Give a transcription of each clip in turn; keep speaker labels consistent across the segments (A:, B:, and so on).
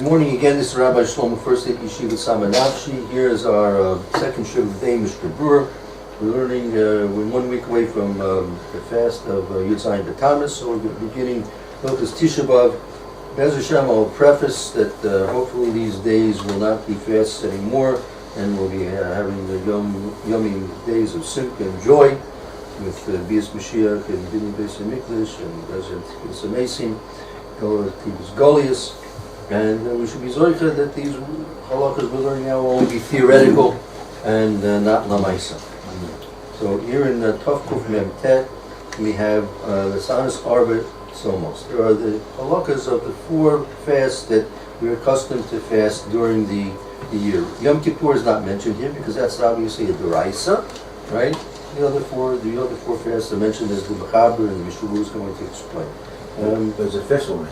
A: Good morning again. This is Rabbi Shlomo, first at Yeshiva Tsama Nafshi. Here is our second shiur of the day, Berura. We're learning, we're 1 week away from the fast of Yud Zayin B'Tammuz, so we're beginning Hilchos Tisha B'Av. Bez Hashem, I'll preface that hopefully these days will not be fasts anymore, and we'll be having the yummy days of simcha and joy with Bias Mashiach and Bini Beis HaMikdash and Bezat Beis HaMesim, Tibus Goliath. And we should be zoicha that these halachas we're learning now will only be theoretical and not lamaisa. So here in Tov Kuf Mem Tet, we have the Sanas Arba Somos. There are the halachas of the 4 fasts that we're accustomed to fast during the year. Yom Kippur is not mentioned here because that's obviously a deraisa, right? The other four fasts are mentioned as the Mechaber and the Mishna is going to explain.
B: There's a fifth one.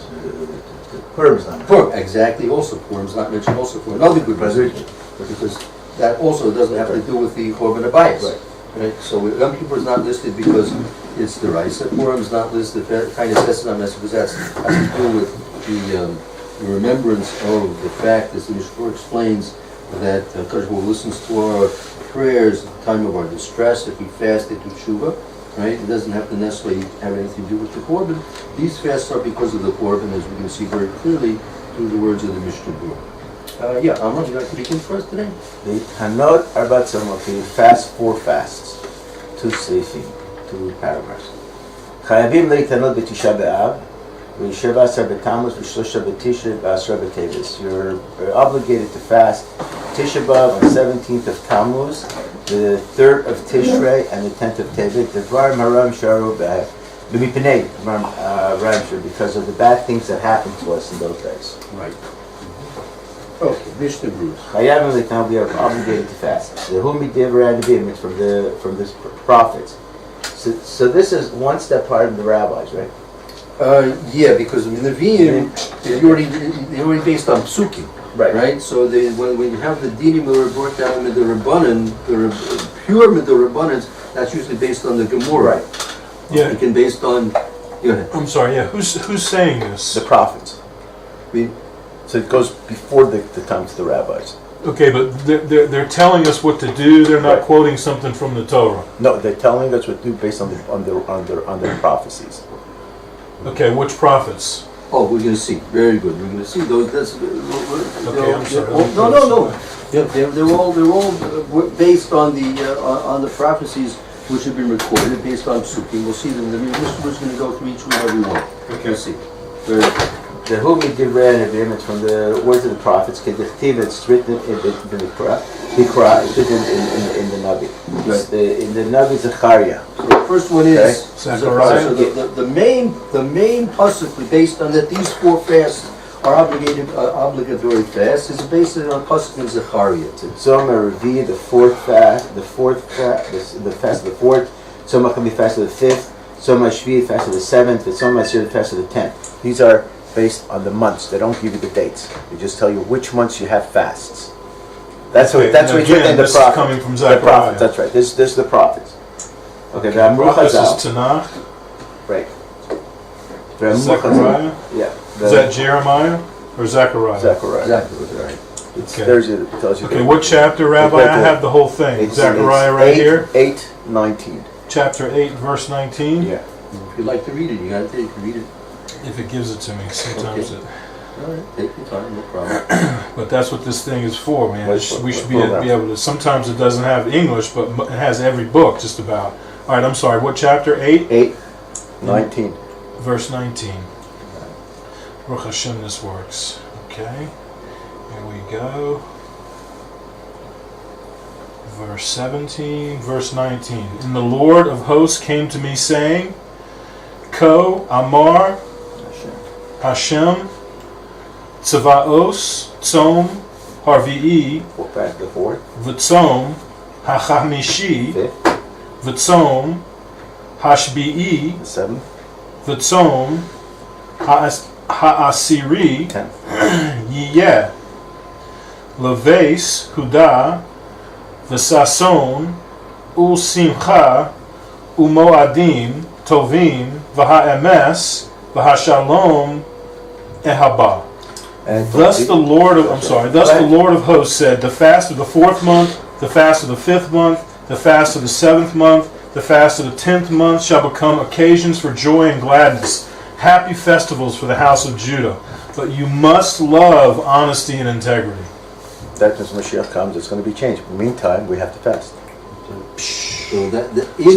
B: Purim is not mentioned.
A: Purim, exactly. Also, Purim is not mentioned. Also, for another good reason, because that also doesn't have to do with the Korban Abayis. Right. So Yom Kippur is not listed because it's the rice. Purim is not listed. Kind of says not listed because that has to do with the remembrance of the fact, as the Mishna explains, that HaKodesh listens to our prayers at the time of our distress. If we fast, they do tshuva. Right? It doesn't have to necessarily have anything to do with the Korban. These fasts are because of the Korban, as we can see very clearly through the words of the Mishna. Amram, you like to begin for us today?
B: The Hanot Arba Tzomot, you fast 4 fasts, 2 seifim, 2 paragraphs. Chayavim leitanot b'tisha b'av, v'yisheva asar b'tammuz, v'shlosha b'tishre, v'asra b'tevis. You're obligated to fast Tisha B'av on the 17th of Tammuz, the 3rd of Tishrei, and the 10th of Tevet. The Dvar Maram Sharu B'mipnei Ramshar, because of the bad things that happened to us in those days.
A: Right. Okay, Mishna Bruce.
B: Chayavim leitanot, we are obligated to fast. The Humi Devra Anabim, it's from the prophets. So this is one step higher than the rabbis, right?
A: Yeah, because the Nevi'im, they're already based on psukim. Right. So when you have the dinim that are brought down with the Rabbanan, pure with the Rabbanans, that's usually based on the Gemara.
B: Right.
C: Yeah.
A: It can based on. Go ahead.
C: I'm sorry. Yeah. Who's saying this?
B: The prophets. So it goes before the time to the rabbis.
C: Okay, but they're telling us what to do. They're not quoting something from the Torah.
B: No, they're telling us what to do based on their prophecies.
C: Okay, which prophets?
A: Oh, we're going to see. Very good. We're going to see those. That's.
C: Okay, I'm sorry.
A: No. They're all based on the prophecies which have been recorded, based on psukim. We'll see them. The Mishna is going to go through each and every one.
C: Okay.
A: We'll see. Very good.
B: The Humi Divrei Anabim, it's from the words of the prophets. It's written in the Torah. It's written in the Navi.
A: Right.
B: In the Navi Zechariah.
A: So the first one is
C: Zechariah.
A: So the main pasuk based on that these 4 fasts are obligatory fasts is based on pasuk in Zechariah.
B: Tsoma Revi, the 4th fast, the fast of the 4th. Tsoma Chami, fast of the 5th. Tsoma Shvi, fast of the 7th. And Tsoma Asir, fast of the 10th. These are based on the months. They don't give you the dates. They just tell you which months you have fasts. That's what it's written in the prophets.
C: Coming from Zechariah.
B: That's right. This is the prophets. Okay,
C: This is Tanakh.
B: Right.
C: Zechariah.
B: Yeah.
C: Is that Jeremiah or Zechariah?
B: Zechariah.
A: Exactly right.
B: It tells you.
C: Okay, what chapter, Rabbi? I have the whole thing. Zechariah right here.
B: 8:19.
C: Chapter 8, verse 19.
B: Yeah.
A: If you'd like to read it, you got to read it.
C: If it gives it to me, sometimes
A: Okay. All right, take your time, no problem.
C: But that's what this thing is for, man. We should be
B: program.
C: able to. Sometimes it doesn't have English, but it has every book just about. All right, I'm sorry. What chapter? 8?
B: 8:19.
C: Verse 19. Baruch Hashem, this works. Okay, here we go. Verse 17, verse 19. And the Lord of hosts came to me, saying, Ko Amar Hashem Tzavaos Tzom Harvi'i
B: The 4th.
C: V'Tzom HaChamishi V'Tzom Hashbi'i
B: The 7th.
C: V'Tzom Ha'asiri
B: 10th.
C: Yiyeh Leves Huda V'Sason U'Simcha U'Moadim Tovim V'Ha'emes V'Hashalom Ehaba. Thus the Lord of the Lord of hosts said, the fast of the 4th month, the fast of the 5th month, the fast of the 7th month, the fast of the 10th month shall become occasions for joy and gladness, happy festivals for the house of Judah. But you must love honesty and integrity.
B: That as Mashiach comes, it's going to be changed. In the meantime, we have to fast.
A: So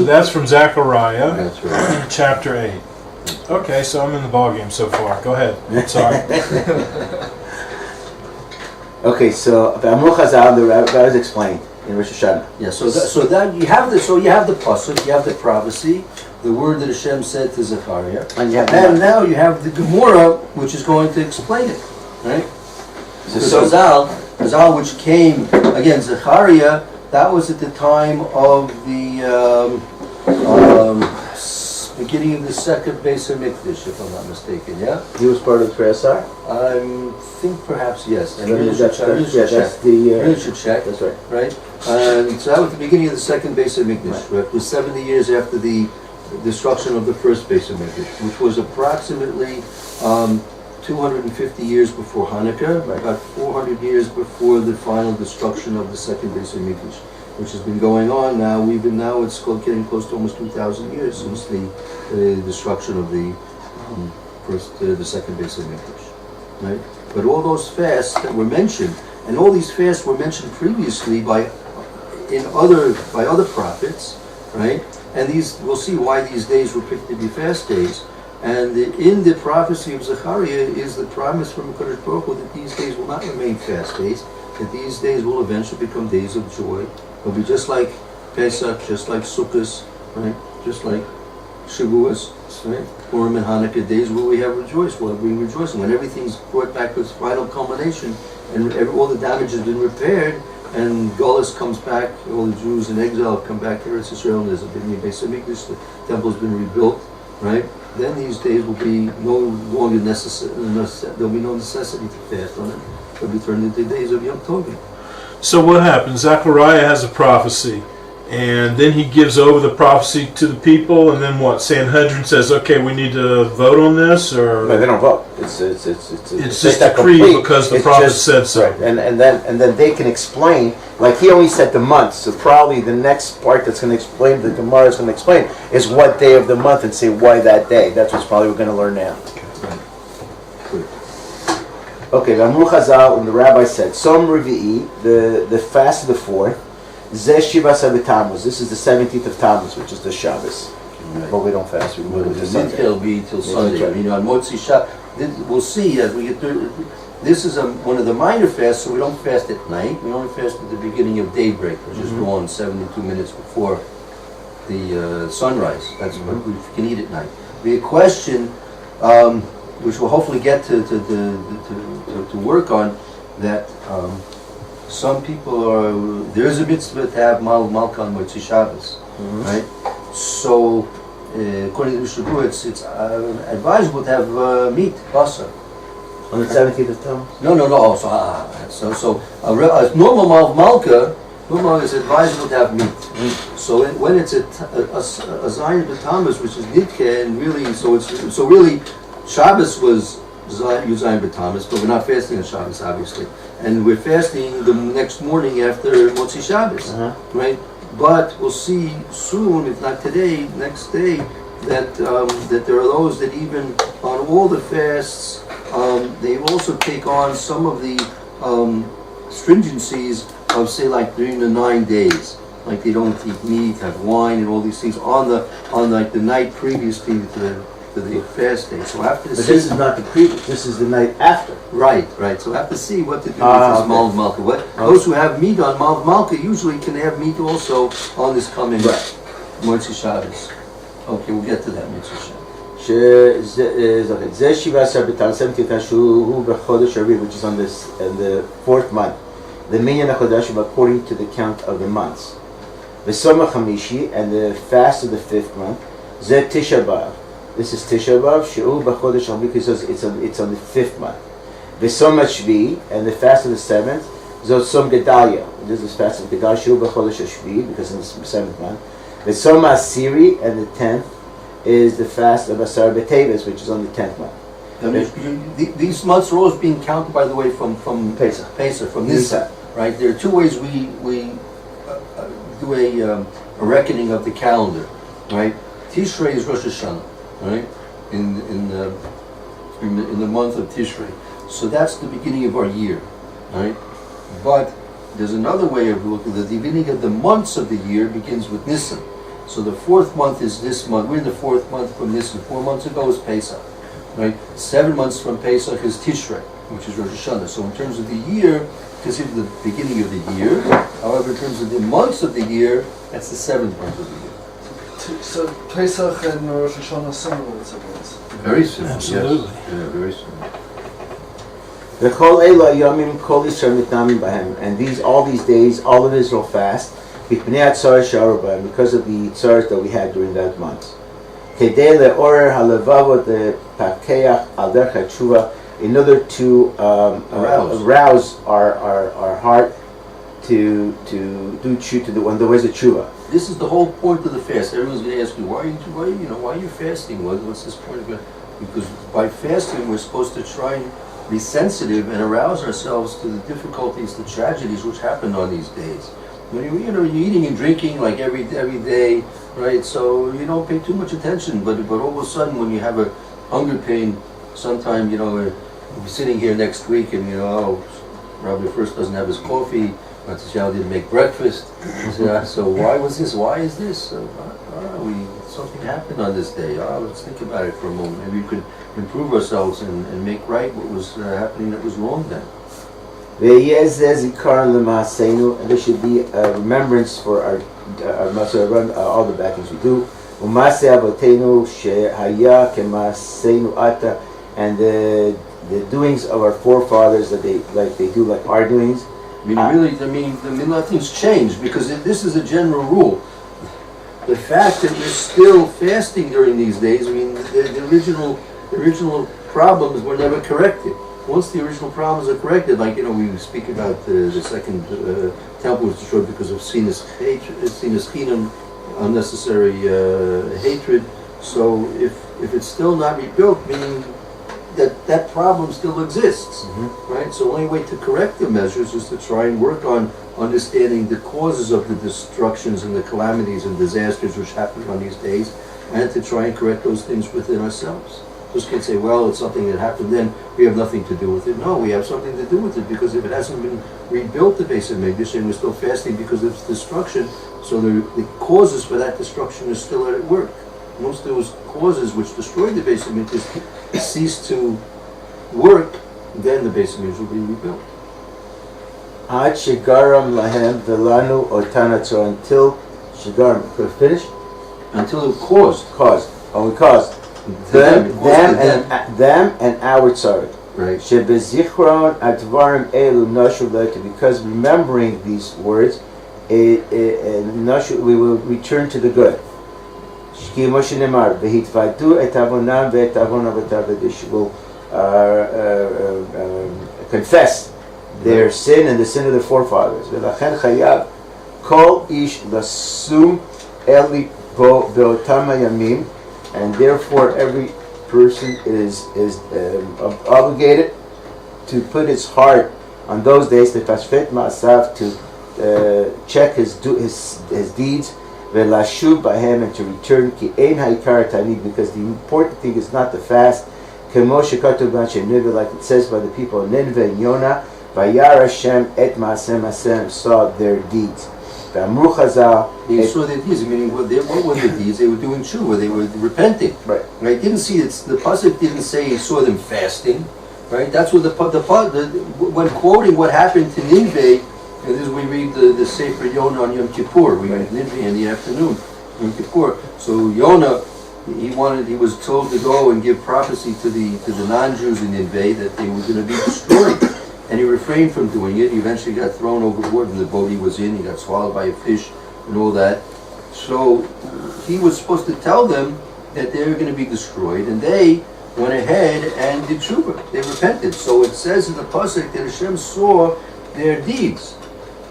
C: that's from Zechariah,
A: that's right.
C: chapter 8. Okay, so I'm in the ballgame so far. Go ahead. Sorry.
B: Okay, so the Amru Chazal, the rabbis explained in Rosh Hashanah.
A: Yeah, so that you have the pasuk, you have the prophecy, the word that Hashem said to Zechariah,
B: And you have
A: and now you have the Gemara, which is going to explain it, right?
B: So
A: Chazal, which came again, Zechariah, that was at the time of the beginning of the second Beis HaMikdash, if I'm not mistaken. Yeah,
B: he was part of the Presar.
A: I think perhaps yes. And
B: Really
A: should check.
B: That's right.
A: Right? And so that was the beginning of the second Beis HaMikdash. Right. It was 70 years after the destruction of the first Beis HaMikdash, which was approximately 250 years before Hanukkah, about 400 years before the final destruction of the second Beis HaMikdash, which has been going on now. It's getting close to almost 2,000 years since the destruction of the the second Beis HaMikdash. Right? But all those fasts that were mentioned, and all these fasts were mentioned previously by other prophets, right? And we'll see why these days were picked to be fast days. And in the prophecy of Zechariah is the promise from HaKodesh Baruch Hu that these days will not remain fast days, that these days will eventually become days of joy. They'll be just like Pesach, just like Sukkot, right? Just like Shavuos, right? Purim and Hanukkah days where we have rejoiced, where we rejoice. When everything's brought back to its final culmination and all the damage has been repaired, and Golis comes back, all the Jews in exile come back to Eretz Yisrael, and there's a big Beis Hamikdash, the temple's been rebuilt, right? Then these days will be no longer necessary. There'll be no necessity to fast on it. They'll be turned into days of Yom Tovim.
C: So what happens? Zechariah has a prophecy, and then he gives over the prophecy to the people, and then what? Sanhedrin says, "Okay, we need to vote on this," or
B: no, they don't vote. It's
C: just decreed because the prophet said so.
B: Right. And then they can explain. Like he only said the month, so probably the next part that's going to explain, the Gemara is going to explain, is what day of the month and say why that day. That's what's probably we're going to learn now. Okay, the Amru Chazal and the rabbi said, Som Revi'i, the fast of the 4th, Zeh Shiva Tammuz. This is the 17th of Tammuz, which is the Shabbos. Right. But we don't fast. We move to Sunday.
A: It'll be till Sunday.
B: Right.
A: On Motzi Shabbos, we'll see as we get through. This is one of the minor fasts, so we don't fast at night. We only fast at the beginning of daybreak, which is dawn, 72 minutes before the sunrise. That's what we can eat at night. The question, which we'll hopefully get to work on, that some people there is a mitzvah to have malka on Motzi Shabbos, right? So, according to the Mishnah, it's advisable to have meat, basar.
B: On the 17th of Tammuz?
A: No. So a normal malka, is advisable to have meat. So when it's a Zion B'Tammuz, which is Nidke, and really, so really, Shabbos was Zion B'Tammuz, but we're not fasting on Shabbos, obviously, and we're fasting the next morning after Motzi Shabbos, right? But we'll see soon, if not today, next day, that there are those that even on all the fasts, they also take on some of the stringencies of, say, like during the 9 days, like they don't eat meat, have wine, and all these things on like the night previously to the fast day. So I have to
B: But this is not the previous. This is the night after.
A: Right. So I have to see what to do with this Malv Malka. Those who have meat on Malv Malka usually can have meat also on this coming Motzi Shabbos. Okay, we'll get to that Motzi Shabbos.
B: Zeh Shiva Sabbatam 17th Hashu BeChodesh Arvi, which is on the 4th month. The Minyan HaKodesh according to the count of the months. V'Soma Chamishi, and the fast of the 5th month. Zeh Tisha B'Av. This is Tisha B'Av. She'u BeChodesh Arvi, because it's on the 5th month. V'Soma Shvi, and the fast of the 7th. Zot Som Gedalia. This is fast of Gedalia. She'u BeChodesh Shvi, because it's the 7th month. V'Soma Asiri, and the 10th is the fast of Asar B'Teves, which is on the 10th month.
A: These months are always being counted, by the way, from
B: Pesach.
A: from Nisan, right? There are two ways we do a reckoning of the calendar, right? Tishrei is Rosh Hashanah, right? In the month of Tishrei, so that's the beginning of our year, right? But there's another way of looking at it. The beginning of the months of the year begins with Nisan. So the fourth month is this month. We're in the fourth month from Nisan. 4 months ago is Pesach, right? 7 months from Pesach is Tishrei, which is Rosh Hashanah. So in terms of the year, consider the beginning of the year. However, in terms of the months of the year, that's the 7th month of the year.
D: So Pesach and Rosh Hashanah similar, it's about.
A: Very similar.
C: Absolutely.
A: Yes. Yeah, very similar.
B: And all these days, all of Israel fast because of the tzaras that we had during that month. In order to arouse our heart to do when there was a tshuva.
A: This is the whole point of the fast. Everyone's going to ask you, why are you fasting? What's this point of it? Because by fasting, we're supposed to try and be sensitive and arouse ourselves to the difficulties, the tragedies which happen on these days. When you're eating and drinking like every day, right? So you don't pay too much attention. But all of a sudden, when you have a hunger pain, sometime we're sitting here next week and Rabbi first doesn't have his coffee. Matzah didn't make breakfast. So why was this? Why is this? Something happened on this day. Let's think about it for a moment. Maybe we could improve ourselves and make right what was happening that was wrong then.
B: And there should be a remembrance for our Matzah, all the bad things we do. And the doings of our forefathers that they do like our doings.
A: Nothing's changed because this is a general rule. The fact that we're still fasting during these days, the original problems were never corrected. Once the original problems are corrected, we speak about the second temple was destroyed because of sinus chinam, unnecessary hatred. So if it's still not rebuilt, meaning that problem still exists, right? So the only way to correct the measures is to try and work on understanding the causes of the destructions and the calamities and disasters which happen on these days, and to try and correct those things within ourselves. Just can't say, well, it's something that happened then, we have nothing to do with it. No, we have something to do with it, because if it hasn't been rebuilt, the base of Mikdash, and we're still fasting because of its destruction, so the causes for that destruction are still at work. Once those causes which destroyed the base of Mikdash cease to work, then the base of Mikdash will be rebuilt.
B: Ad shigaram lahem velanu otanatzor, until shigaram, could I finish?
A: Until it caused.
B: Only caused. Them and our tzara.
A: Right.
B: Shebezichron advarim elu nashu letu, because remembering these words, we will return to the good. Shki Moshe Nemar v'hitvadu et avonam ve'et avon avotavadish, will confess their sin and the sin of their forefathers. V'lachen chayav kol ish lasum eli bo beotam hayamim, and therefore every person is obligated to put his heart on those days, to tashfet ma'asav, to check his deeds, ve'lashuv b'hem, and to return, ki ein ha'ikar ta'anid, because the important thing is not the fast, kemo shekatuv b'anshem Nineveh, like it says by the people of Nineveh and Yonah, vayar Hashem et ma'asem asem, saw their deeds. V'amru chazal,
A: They saw their deeds, meaning what were the deeds? They were doing tshuva, they were repenting.
B: Right.
A: Didn't see it. The pasuk didn't say he saw them fasting. Right. That's what when quoting what happened to Nineveh. And this we read the Sefer Yonah on Yom Kippur. We read Nineveh in the afternoon, Yom Kippur. So Yonah, he was told to go and give prophecy to the non-Jews in Nineveh that they were going to be destroyed. And he refrained from doing it. He eventually got thrown overboard in the boat he was in. He got swallowed by a fish and all that. So he was supposed to tell them that they were going to be destroyed, and they went ahead and did tshuva. They repented. So it says in the pasuk that Hashem saw their deeds.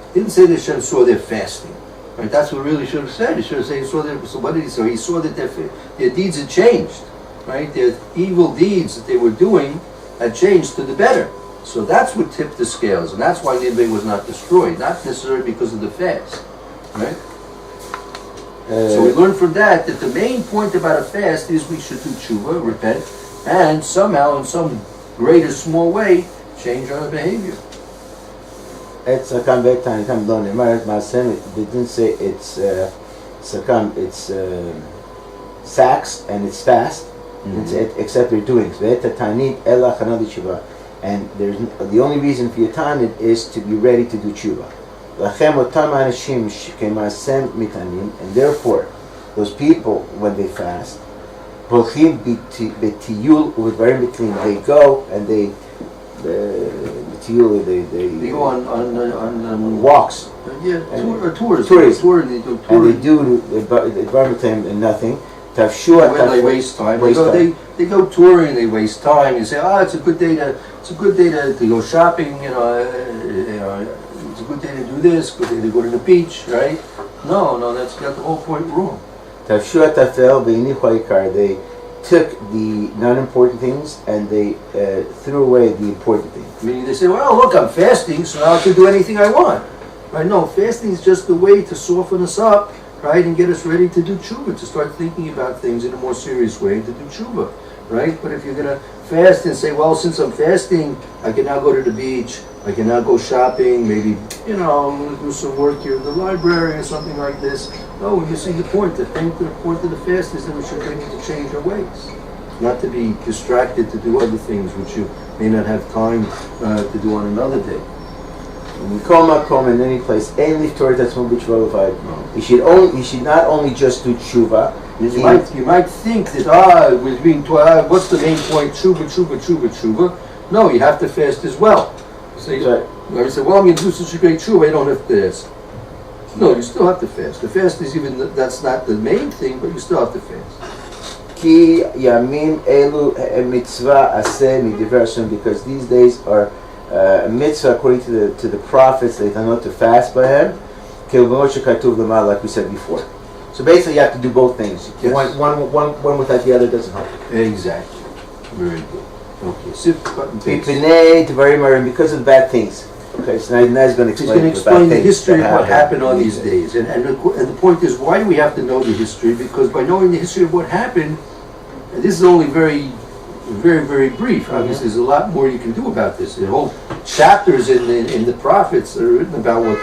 A: It didn't say that Hashem saw their fasting. Right? That's what really should have said. He should have said he saw their. So what did he say? He saw that their deeds had changed. right? Their evil deeds that they were doing had changed to the better. So that's what tipped the scales, and that's why Nineveh was not destroyed, not necessarily because of the fast, right? So we learn from that the main point about a fast is we should do tshuva, repent, and somehow, in some great or small way, change our behavior.
B: It's Sakam Bektan, Kam Don, Masem, they didn't say it's Sakam, it's sacks and it's fast, except they're doing it. And there's the only reason for your tanit is to be ready to do tshuva. And therefore, those people, when they fast, they go and they
A: go on
B: walks.
A: Tours.
B: And they do the and nothing.
A: When they waste time. They go touring, they waste time. You say, it's a good day to go shopping, it's a good day to do this, good day to go to the beach, right? No, that's got the whole point wrong.
B: They took the non-important things and they threw away the important things.
A: Meaning they say, well, look, I'm fasting, so now I can do anything I want. Right? No, fasting is just a way to soften us up, right, and get us ready to do tshuva, to start thinking about things in a more serious way, to do tshuva, right? But if you're going to fast and say, well, since I'm fasting, I can now go to the beach, I can now go shopping, maybe, I'm going to do some work here in the library or something like this. No, you see the point. The point of the fast is that we should be able to change our ways, not to be distracted to do other things which you may not have time to do on another day.
B: When we come in any place, any Torah that's going to be qualified, you should not only just do tshuva.
A: You might think that with being Torah, what's the main point? Tshuva. No, you have to fast as well. You say, well, I'm going to do such a great tshuva, I don't have to fast. No, you still have to fast. The fast is that's not the main thing, but you still have to fast.
B: Ki yamim elu mitzvah aseh midiversion, because these days are mitzvah according to the prophets. They are not to fast by him. Like we said before. So basically, you have to do both things.
A: Yes.
B: One without the other doesn't help.
A: Exactly. Very good. Okay. Sip, cut and paste.
B: Because of bad things. Okay, so now he's going to explain.
A: He's going to explain the history of what happened on these days. And the point is, why do we have to know the history? Because by knowing the history of what happened, and this is only very, very brief. Obviously, there's a lot more you can do about this. The whole chapters in the prophets that are written about what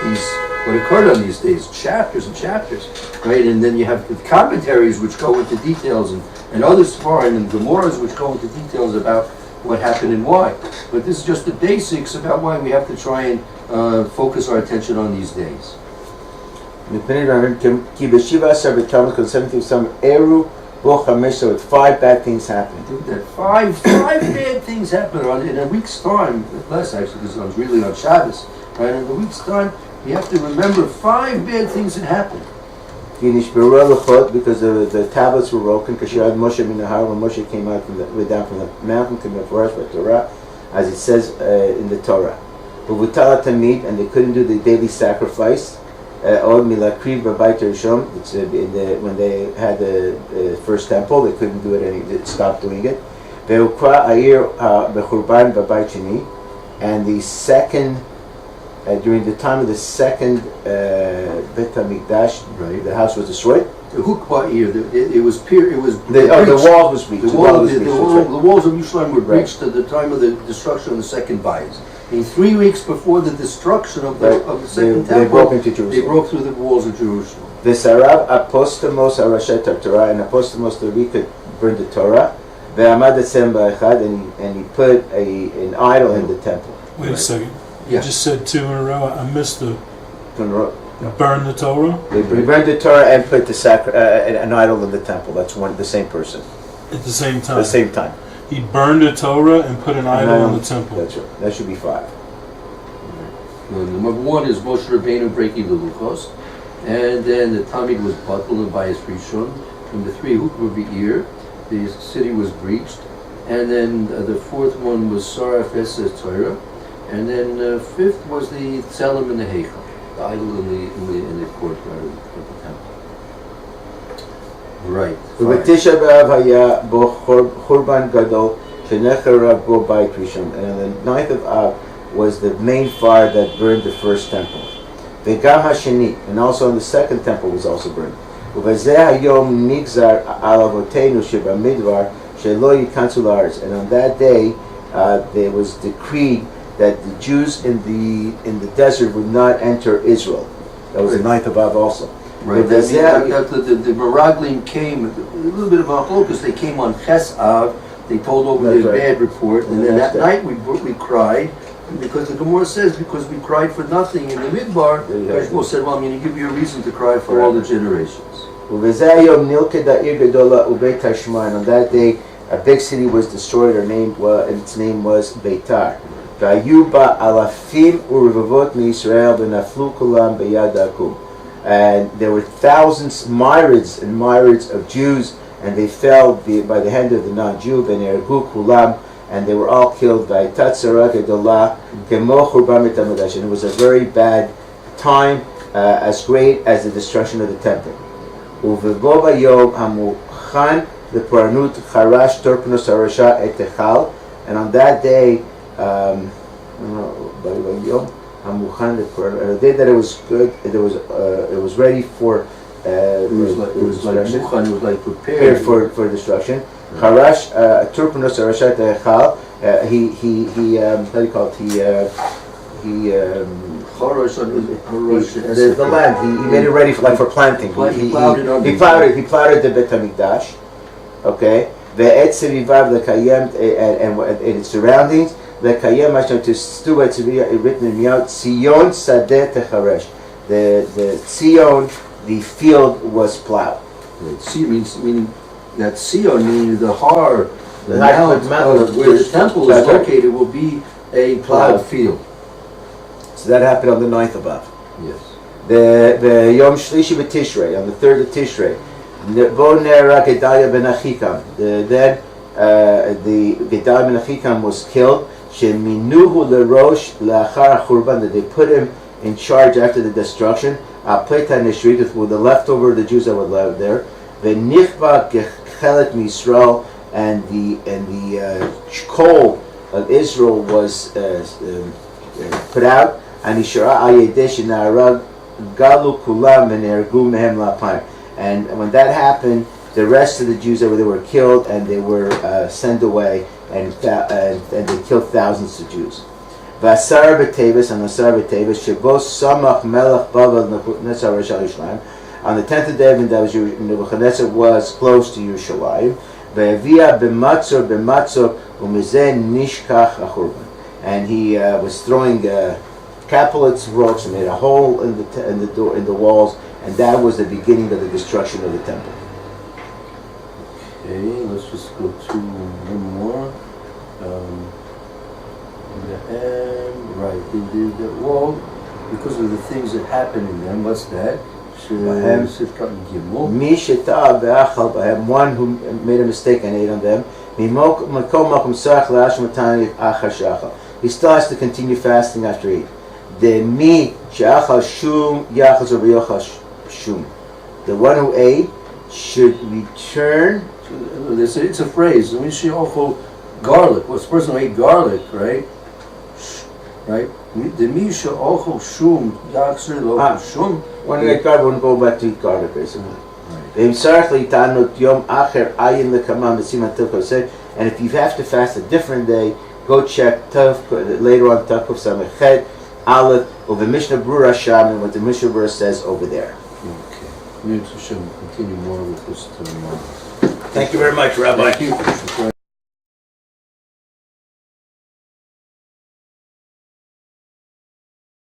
A: occurred on these days. Chapters and chapters, right? And then you have the commentaries which go into details, and others foreign, and Gemoras which go into details about what happened and why. But this is just the basics about why we have to try and focus our attention on these days.
B: So 5 bad things happened.
A: That five bad things happen in a week's time, less actually, because it's really on Shabbos. Right? In a week's time, you have to remember 5 bad things that happened.
B: Because the tablets were broken. When Moshe came out down from the mountain to the forest by Torah, as it says in the Torah. And they couldn't do the daily sacrifice. When they had the first temple, they couldn't do it. They stopped doing it. And the second. During the time of the second Bet HaMikdash, the house was destroyed.
A: The Hukba year, the
B: walls was breached.
A: The walls of Yerushalyim were breached at the time of the destruction of the second Bayis. In 3 weeks before the destruction of the second temple,
B: they broke into Jerusalem.
A: They broke through the walls of Jerusalem.
B: The Sarav Apostamos Arashet Torah, and Apostamos the we could burn the Torah. And he put an idol in the temple.
C: Wait a second. You just said 2 in a row. I missed the burn the Torah.
B: They burned the Torah and put an idol in the temple. That's the same person.
C: At the same time.
B: At the same time.
C: He burned the Torah and put an idol in the temple.
B: That's right. That should be 5.
A: Number 1 is Moshe Rabbeinu breaking the Luchos, and then the Talmud was bottled by his Rishon. Number 3, Hukba Be'ir, the city was breached, and then the 4th one was Saraf Es Torah. And then 5th was the Tzelem in the Heichal, the idol in the courtyard of the temple. Right.
B: ובתשעה באב היה בו חורבן גדול שנחרב בו בית ראשון. And on the 9th of Av was the main fire that burned the first temple. וגם השני, and also on the second temple was also burned. ובזה היום נגזר על אבותינו שבמדבר שלא ייכנסו לארץ. And on that day there was decreed that the Jews in the desert would not enter Israel. That was the 9th of Av also.
A: Right. The Meraglim came, a little bit of a because they came on Ches Av, they told over their bad report, and then that night we cried, because the Gemara says, because we cried for nothing in the Midbar, Yeshua said, well, I'm going to give you a reason to cry for all the generations.
B: And on that day, a big city was destroyed, and its name was Beitar. And there were thousands, myriads and myriads of Jews, and they fell by the hand of the non-Jew, and they were all killed by Tatzara Gedolah, and it was a very bad time, as great as the destruction of the temple. And on that day, the day that it was good, it was ready for
A: It was like prepared
B: for destruction. Harash Turpanus Arashat Echal. He how do you call it? The land. He made it ready for planting. He plowed the Bet Hamikdash. Okay. Ve'etz Vivav Lekayem and its surroundings. Lekayem Hashem to stu at written in Yot Sion Sadeh Techaresh. The Sion, the field was plowed.
A: Meaning that Sion, meaning the Har, the mount where the temple is located, will be a plowed field.
B: So that happened on the 9th of Av.
A: Yes.
B: The Yom Shlishi B'Tishrei, on the 3rd of Tishrei, Bo Nera Gedaliah ben Achikam. Then the Gedaliah ben Achikam was killed. Sheminuhu lerosh la'achar churban, that they put him in charge after the destruction. Pleta Nishrit, with the leftover of the Jews that were left there. V'nichba gechelet misrael, and the coal of Israel was put out. And Ishara ayedesh na'arag galu kulam v'nergu mehem la'apayim. And when that happened, the rest of the Jews that were killed, and they were sent away, and they killed thousands of Jews. V'asar b'tevis, and Asar b'tevis, shebos samach melech bavel Nebuchadnezzar Yerushalyim. On the 10th of day, Nebuchadnezzar was close to Yerushalyim. Ve'avia b'matzor u'mizeh nishkach achurban. And he was throwing caplets, rocks, and made a hole in the walls, and that was the beginning of the destruction of the temple.
A: Okay, let's just go to one more. Right, the wall, because of the things that happened in them, what's that?
B: One who made a mistake and ate on them. He still has to continue fasting after eat. The one who ate should return.
A: It's a phrase. When you see also garlic, what's the person who ate garlic, right? Right? The misha also shum yaksir lo shum.
B: When you eat garlic, wouldn't go back to eat garlic, basically. And if you have to fast a different day, go check later on Tavkuf Samechet Aleph over Mishna Berura Sham, and what the Mishna Berura says over there.
A: Okay. We should continue more with this tomorrow.
B: Thank you very much, Rabbi.
A: Thank you.